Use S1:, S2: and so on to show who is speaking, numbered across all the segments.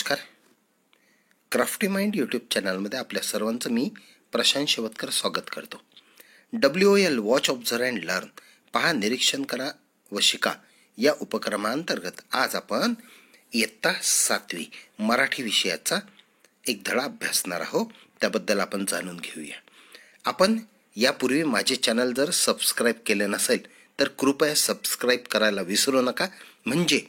S1: नमस्कार. Crafty mind YouTube चॅनलमध्ये आपल्या सर्वांचं मी प्रशांत शेवतकर स्वागत करतो. WOL watch observe and learn पहा, निरीक्षण करा व शिका या उपक्रमांतर्गत आज आपण इयत्ता 7वी मराठी विषयाचा एक धडा अभ्यासणार आहोत. त्याबद्दल आपण जाणून घेऊया. आपण यापूर्वी माझे चॅनल जर सबस्क्राईब केले नसेल तर कृपया सबस्क्राईब करायला विसरू नका. म्हणजे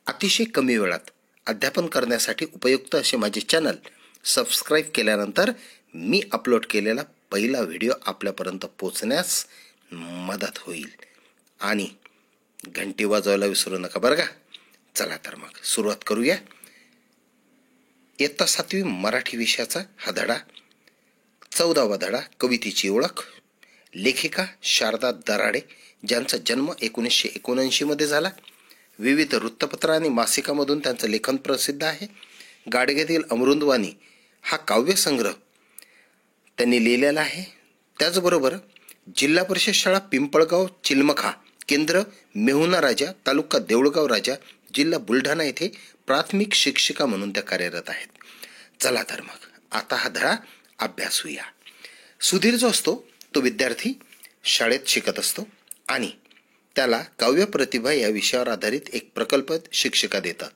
S1: अतिशय कमी वेळात अध्यापन करण्यासाठी उपयुक्त असे माझे चॅनल सबस्क्राईब केल्यानंतर मी अपलोड केलेला पहिला व्हिडिओ आपल्यापर्यंत पोहोचण्यास मदत होईल. आणि घंटी वाजवायला विसरू नका बरं का. चला तर मग सुरुवात करूया. इयत्ता 7वी मराठी विषयाचा हा धडा 14वा धडा. कवितेची ओळख. लेखिका शारदा दराडे, ज्यांचा जन्म 1979 मध्ये झाला. विविध वृत्तपत्र आणि मासिकामधून त्यांचं लेखन प्रसिद्ध आहे. गाडगेतील अमृतवाणी हा काव्यसंग्रह त्यांनी लिहिलेला आहे. त्याचबरोबर जिल्हा परिषद शाळा पिंपळगाव चिलमखा, केंद्र मेहुणा राजा, तालुका देऊळगाव राजा, जिल्हा बुलढाणा येथे प्राथमिक शिक्षिका म्हणून त्या कार्यरत आहेत. चला तर मग आता हा धडा अभ्यासूया. सुधीर जो असतो तो विद्यार्थी शाळेत शिकत असतो आणि त्याला काव्य प्रतिभा या विषयावर आधारित एक प्रकल्प शिक्षिका देतात.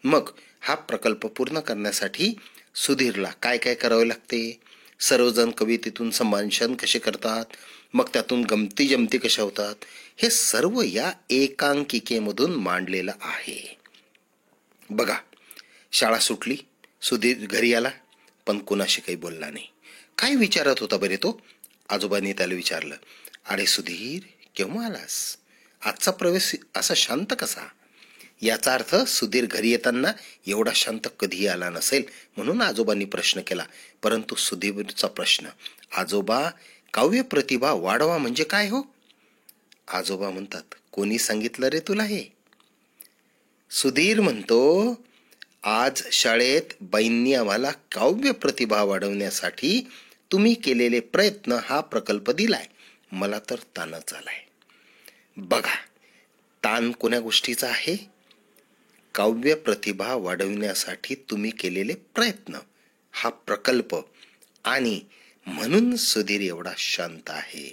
S1: मग हा प्रकल्प पूर्ण करण्यासाठी सुधीरला काय काय करावे लागते. सर्वजण कवितेतून संभाषण कसे करतात, मग त्यातून गमती जमती कशा होतात, हे सर्व या एकांकिकेमधून मांडलेलं आहे. बघा, शाळा सुटली, सुधीर घरी आला पण कुणाशी काही बोलला नाही. काय विचारत होता बरे तो. आजोबांनी त्याला विचारलं, अरे सुधीर, केव्हा आलास? आजचा प्रवेश असा शांत कसा? याचा अर्थ सुधीर घरी येताना एवढा शांत कधीही आला नसेल म्हणून आजोबांनी प्रश्न केला. परंतु सुधीरचा प्रश्न, आजोबा, काव्य प्रतिभा वाढवा म्हणजे काय हो? आजोबा म्हणतात, कोणी सांगितलं रे तुला हे? सुधीर म्हणतो, आज शाळेत बाईंनी आम्हाला काव्य प्रतिभा वाढवण्यासाठी तुम्ही केलेले प्रयत्न हा प्रकल्प दिलाय. मला तर ताणच आलाय. बघा, ताण कोण्या गोष्टीचा आहे? काव्य प्रतिभा वाढवण्यासाठी तुम्ही केलेले प्रयत्न हा प्रकल्प, आणि म्हणून सुधीर एवढा शांत आहे.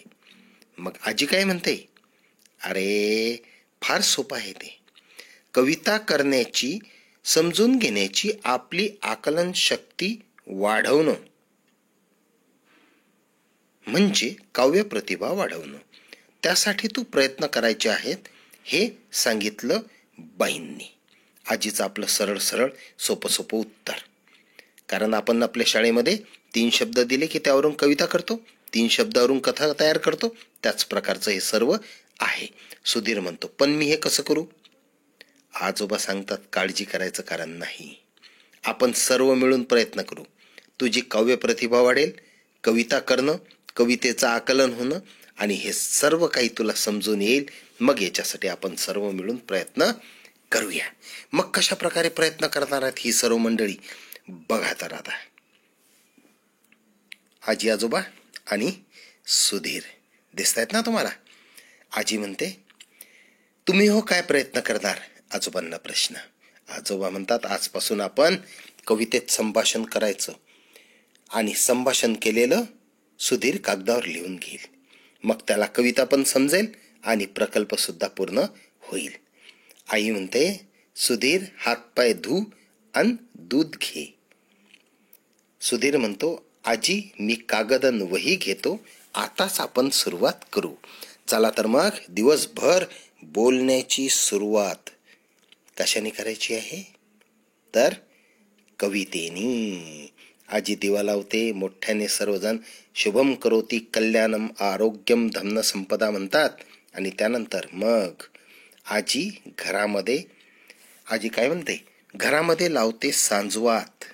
S1: मग आजी काय म्हणते? अरे फार सोपं आहे ते. कविता करण्याची, समजून घेण्याची आपली आकलन शक्ती वाढवणं म्हणजे काव्य प्रतिभा वाढवणं. त्यासाठी तू प्रयत्न करायचे आहेत हे सांगितलं बाईंनी. आजीचं आपलं सरळ सरळ सोपं उत्तर. कारण आपण आपल्या शाळेमध्ये 3 शब्द दिले की त्यावरून कविता करतो, 3 शब्दावरून कथा तयार करतो. त्याच प्रकारचं हे सर्व आहे. सुधीर म्हणतो, पण मी हे कसं करू? आजोबा सांगतात, काळजी करायचं कारण नाही. आपण सर्व मिळून प्रयत्न करू. तुझी काव्य प्रतिभा वाढेल, कविता करणं, कवितेचं आकलन होणं, आणि हे सर्व काही तुला समजून येईल. मग याच्यासाठी आपण सर्व मिळून प्रयत्न करूया. मग कशा प्रकारे प्रयत्न करणार आहेत ही सर्व मंडळी? बघा तर आता. आजी, आजोबा आणि सुधीर दिसत आहेत ना तुम्हाला? आजी म्हणते, तुम्ही हो काय प्रयत्न करणार? आजोबांना प्रश्न. आजोबा म्हणतात, आजपासून आपण कवितेत संभाषण करायचं आणि संभाषण केलेलं सुधीर कागदावर लिहून घेईल. मग त्याला कविता पण समजेल आणि प्रकल्प सुद्धा पूर्ण होईल. आई म्हणते, सुधीर हातपाय धू आणि दूध घे. सुधीर म्हणतो, आजी मी कागद आणि वही घेतो, आताच आपण सुरुवात करू. चला तर मग दिवसभर बोलण्याची सुरुवात कशाने करायची आहे? तर कवितेनी. आजी दिवा लावते, मोठ्याने सर्वजण शुभम करोती कल्याणम आरोग्यम धन संपदा म्हणतात. आणि त्यानंतर मग आजी काय म्हणते? घरामध्ये लावते सांजवात,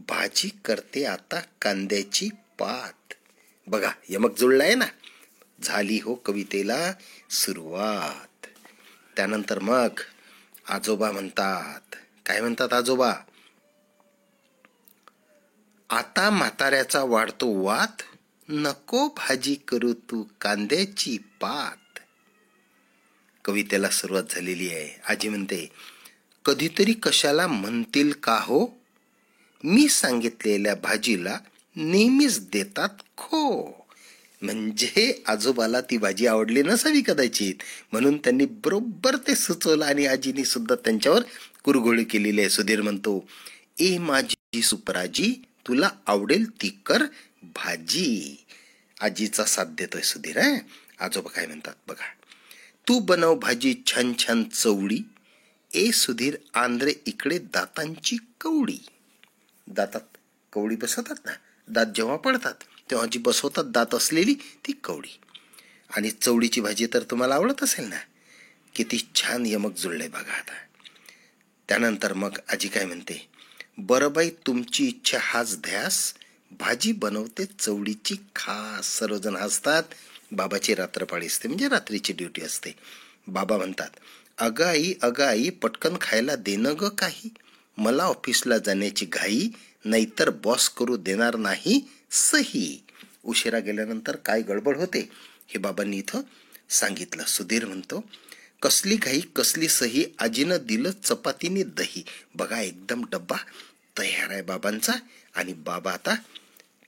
S1: भाजी करते आता कांद्याची पात. बघा, यमक जुळलाय ना. झाली हो कवितेला सुरुवात. त्यानंतर मग आजोबा म्हणतात, काय म्हणतात आजोबा? आता म्हाताऱ्याचा वाढतो वात, नको भाजी करू तू कांद्याची पात. कवितेला सुरुवात झालेली आहे. आजी म्हणते, कधीतरी कशाला म्हणतील का हो, मी सांगितलेल्या भाजीला नेहमीच देतात खो. म्हणजे आजोबाला ती भाजी आवडली नसावी कदाचित, म्हणून त्यांनी बरोबर ते सुचवलं आणि आजीनी सुद्धा त्यांच्यावर कुरघोडी केलेली आहे. सुधीर म्हणतो, ए माझी सुपराजी, तुला आवडेल ती कर भाजी. आजीचा साथ देतोय सुधीर. आजोबा काय म्हणतात बघा. तू बनव भाजी छान छान चवळी, ए सुधीर आंध्रे इकडे दातांची कवडी. दातात कवडी बसवतात ना, दात जेव्हा पडतात तेव्हा जी बसवतात दात असलेली ती कवडी. आणि चवळीची भाजी तर तुम्हाला आवडत असेल ना. किती छान यमक जुळलंय बघा आता. त्यानंतर मग आजी काय म्हणते, बरं बाई तुमची इच्छा हाच ध्यास, भाजी बनवते चवळीची खास. सर्वजण हसतात. बाबाची रात्रपाळी असते, म्हणजे रात्रीची ड्युटी असते. बाबा म्हणतात, अगं आई पटकन खायला देणं ग काही, मला ऑफिसला जाण्याची घाई, नाहीतर बॉस करू देणार नाही सही. उशिरा गेल्यानंतर काय गडबड होते हे बाबांनी इथं सांगितलं. सुधीर म्हणतो, कसली घाई कसली सही, आजीनं दिलं चपातीने दही. बघा एकदम डब्बा तयार आहे बाबांचा, आणि बाबा आता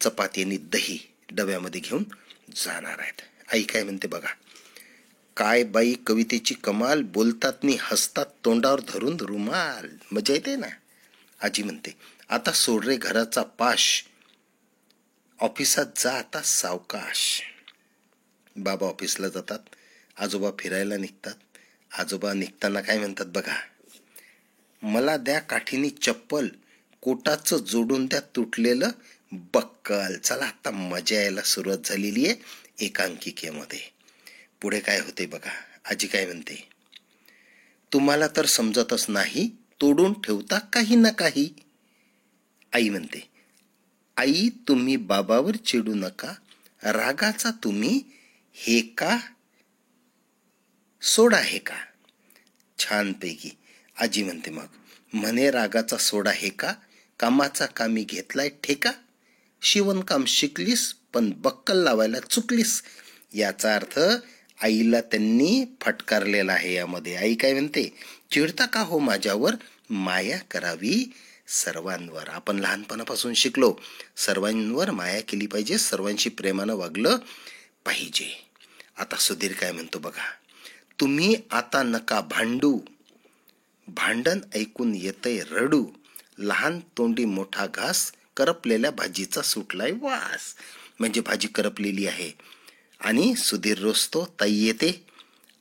S1: चपाती आणि दही डब्यामध्ये घेऊन जाणार आहेत. आई काय म्हणते बघा. काय बाई कवितेची कमाल, बोलतात नि हसतात तोंडावर धरून रुमाल. मजा येते ना. आजी म्हणते, आता सोड रे घराचा पाश, ऑफिसात जा आता सावकाश. बाबा ऑफिसला जातात, आजोबा फिरायला निघतात. आजोबा निघताना काय म्हणतात बघा. मला द्या काठीनी चप्पल, कोटाचं जोडून द्या तुटलेलं बक्कल. चला आता मजा यायला सुरुवात झालेली आहे एकांकिकेमध्ये. पुढे काय होते बघा. आजी काय म्हणते, तुम्हाला तर समजतच नाही, तोडून ठेवता काही ना काही. आई म्हणते, आई तुम्ही बाबावर चिडू नका, रागाचा तुम्ही हे का सोडा हे का. छानपैकी आजी म्हणते मग, म्हणे रागाचा सोडा हे का, कामाचा कामी घेतलाय ठेका, शिवणकाम शिकलीस पण बक्कल लावायला चुकलीस. याचा अर्थ आईला त्यांनी फटकारलेला आहे यामध्ये. आई काय म्हणते, चिडता का हो माझ्यावर, माया करावी सर्वांवर. आपण लहानपणापासून शिकलो, सर्वांवर माया केली पाहिजे, सर्वांशी प्रेमानं वागलं पाहिजे. आता सुधीर काय म्हणतो बघा. तुम्ही आता नका भांडू, भांडण ऐकून येतय रडू, लहान तोंडी मोठा घास, करपलेल्या भाजीचा सुटलाय वास. म्हणजे भाजी करपलेली आहे आणि सुधीर रोजतो, ताई येते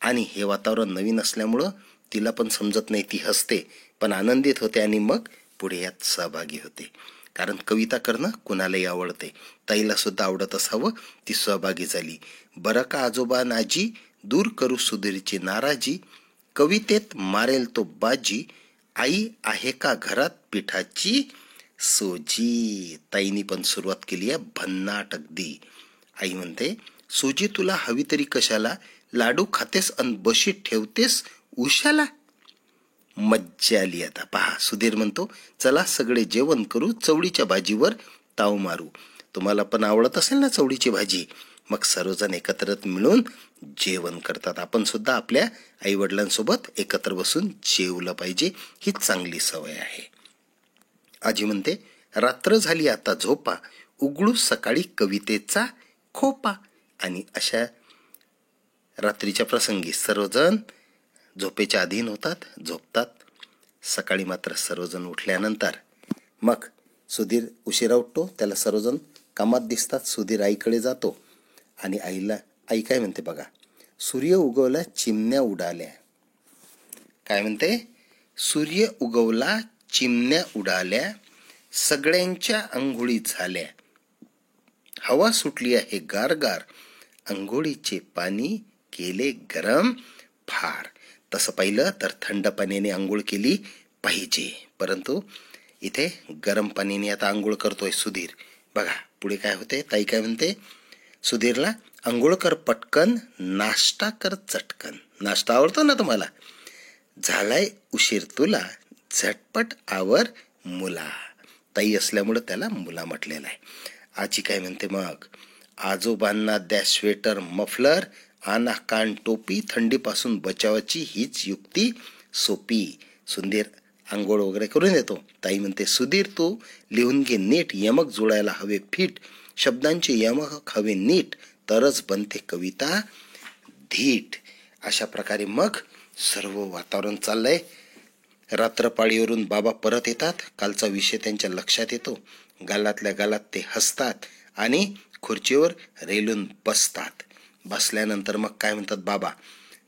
S1: आणि हे वातावरण नवीन असल्यामुळं तिला पण समजत नाही. ती हसते पण आनंदित होते आणि मग पुढे यात सहभागी होते. कारण कविता करणं कुणालाही आवडते. ताईला सुद्धा आवडत असावं, ती सहभागी झाली. बरं का आजोबा नाजी, दूर करू सुधीरची नाराजी, कवितेत मारेल तो बाजी, आई आहे का घरात पिठाची सोजी. ताईनी पण सुरुवात केली आहे भन्नाट अगदी. आई म्हणते, सोजी तुला हवी तरी कशाला, लाडू खातेस अन बशी ठेवतेस उशाला. मज्जा आली. आता पहा सुधीर म्हणतो, चला सगळे जेवण करू, चवळीच्या भाजीवर ताव मारू. तुम्हाला पण आवडत असेल ना चवळीची भाजी. मग सर्वजण एकत्र मिळून जेवण करतात. आपण सुद्धा आपल्या आई वडिलांसोबत एकत्र बसून जेवलं पाहिजे, ही चांगली सवय आहे. आजी म्हणते, रात्र झाली आता झोपा, उघडू सकाळी कवितेचा खोपा. आणि अशा रात्रीच्या प्रसंगी सर्वजण झोपेच्या अधीन होतात, झोपतात. सकाळी मात्र सर्वजण उठल्यानंतर मग सुधीर उशिरा उठतो, त्याला सर्वजण कामात दिसतात. सुधीर आईकडे जातो आणि आई काय म्हणते बघा. सूर्य उगवला चिमण्या उडाल्या. काय म्हणते, सूर्य उगवला चिमण्या उडाल्या, सगळ्यांच्या अंघोळी झाल्या, हवा सुटली आहे गारगार, अंघोळीचे पाणी केले गरम फार. तसं पाहिलं तर थंड पाण्याने आंघोळ केली पाहिजे, परंतु इथे गरम पाण्याने आता आंघोळ करतोय सुधीर. बघा पुढे काय होते. ताई काय म्हणते, सुधीरला आंघोळ कर पटकन, नाश्ता कर चटकन. नाश्ता आवडतो ना तुम्हाला, झालाय उशीर तुला, झटपट आवर मुला. ताई असल्यामुळं त्याला मुला म्हटलेला आहे. आजी काय म्हणते मग, आजोबांना द्या स्वेटर मफलर, आना कान टोपी, थंडीपासून बचावाची हीच युक्ती सोपी. आंघोळ वगैरे करून येतो. ताई म्हणते, सुधीर तू लिहून घे नीट, यमक जुळायला हवे फिट, शब्दांचे यमक हवे नीट, तरच बनते कविता धीट. अशा प्रकारे मग सर्व वातावरण चाललंय. रात्रपाळीवरून बाबा परत येतात. कालचा विषय त्यांच्या लक्षात येतो. गालातल्या गालात ते हसतात आणि खुर्चीवर रेलून बसतात. बसल्यानंतर मग काय म्हणतात बाबा,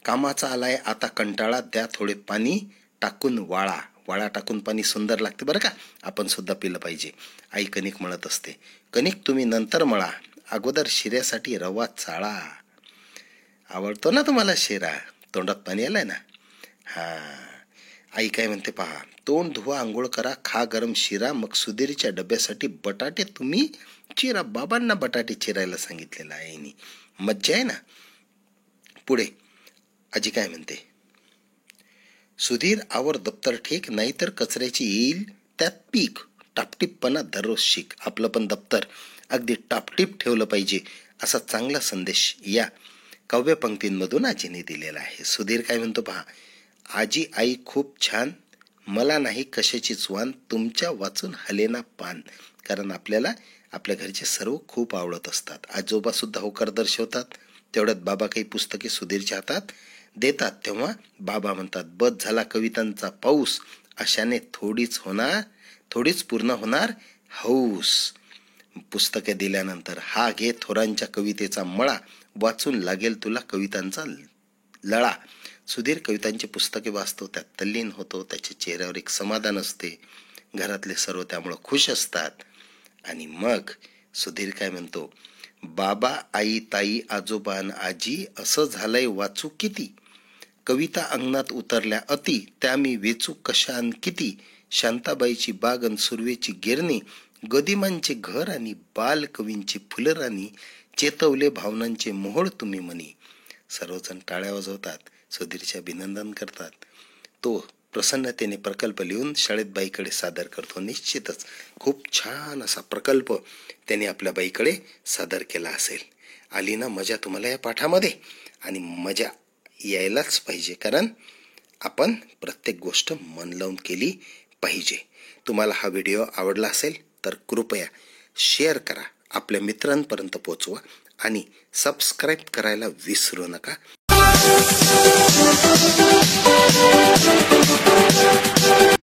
S1: कामाचा आलाय आता कंटाळा, द्या थोडे पाणी टाकून वाळा. वाळा टाकून पाणी सुंदर लागते बरं का, आपण सुद्धा पिलं पाहिजे. आई कणिक मळत असते. कणिक तुम्ही नंतर मळा, अगोदर शिऱ्यासाठी रवा चाळा. आवडतो ना तुम्हाला शिरा? तोंडात पाणी आलंय ना? आई काय म्हणते पहा, तोंड धुवा, आंघोळ करा, खा गरम शिरा, मग सुधीरच्या डब्यासाठी बटाटे तुम्ही चिरा. बाबांना बटाटे चिरायला सांगितलेलं आहे आईनी. मज्जा आहे ना. पुढे आजी काय म्हणते, सुधीर आवर दप्तर ठीक, नाहीतर कचऱ्याची येईल त्यात पीक, टापटीपपणा दररोज शिक. आपलं पण दप्तर अगदी टापटीप ठेवलं पाहिजे, असा चांगला संदेश या काव्य पंक्तींमधून आजीने दिलेला आहे. सुधीर काय म्हणतो पहा, आजी आई खूप छान, मला नाही कशाचीच वान, तुमच्या वाचून हलेना पान. कारण आपल्याला आपल्या घरचे सर्व खूप आवडत असतात. आजोबा सुद्धा होकार दर्शवतात. तेवढ्यात बाबा काही पुस्तके सुधीरच्या हातात देतात. तेव्हा बाबा म्हणतात, बस झाला कवितांचा पाऊस, अशाने थोडीच पूर्ण होणार हौस. पुस्तके दिल्यानंतर, हा घे थोरांच्या कवितेचा मळा, वाचून लागेल तुला कवितांचा लळा. सुधीर कवितांची पुस्तके वाचतो, त्यात तल्लीन होतो. त्याच्या चेहऱ्यावर एक समाधान असते. घरातले सर्व त्यामुळं खुश असतात. आणि मग सुधीर काय म्हणतो, बाबा आई ताई आजोबा आजी असं झालंय वाचू किती, कविता अंगणात उतरल्या अति, त्या मी वेचू कशा अन किती, शांताबाईची बाग अन सुर्वेची गिरणी, गदिमांचे घर आणि बाल कवींची फुलराणी, चेतवले भावनांचे मोहोळ तुम्ही मनी. सर्वजण टाळ्या वाजवतात, सुधीरचे अभिनंदन करतात. तो प्रसन्नतेने प्रकल्प लिहून शाळेत बाईकडे सादर करतो. निश्चितच खूप छान असा प्रकल्प त्याने आपल्या बाईकडे सादर केला असेल. आली ना मजा तुम्हाला या पाठामध्ये? आणि मजा यायलाच पाहिजे, कारण आपण प्रत्येक गोष्ट मन लावून केली पाहिजे. तुम्हाला हा व्हिडिओ आवडला असेल तर कृपया शेअर करा, आपल्या मित्रांपर्यंत पोहोचवा आणि सबस्क्राईब करायला विसरू नका.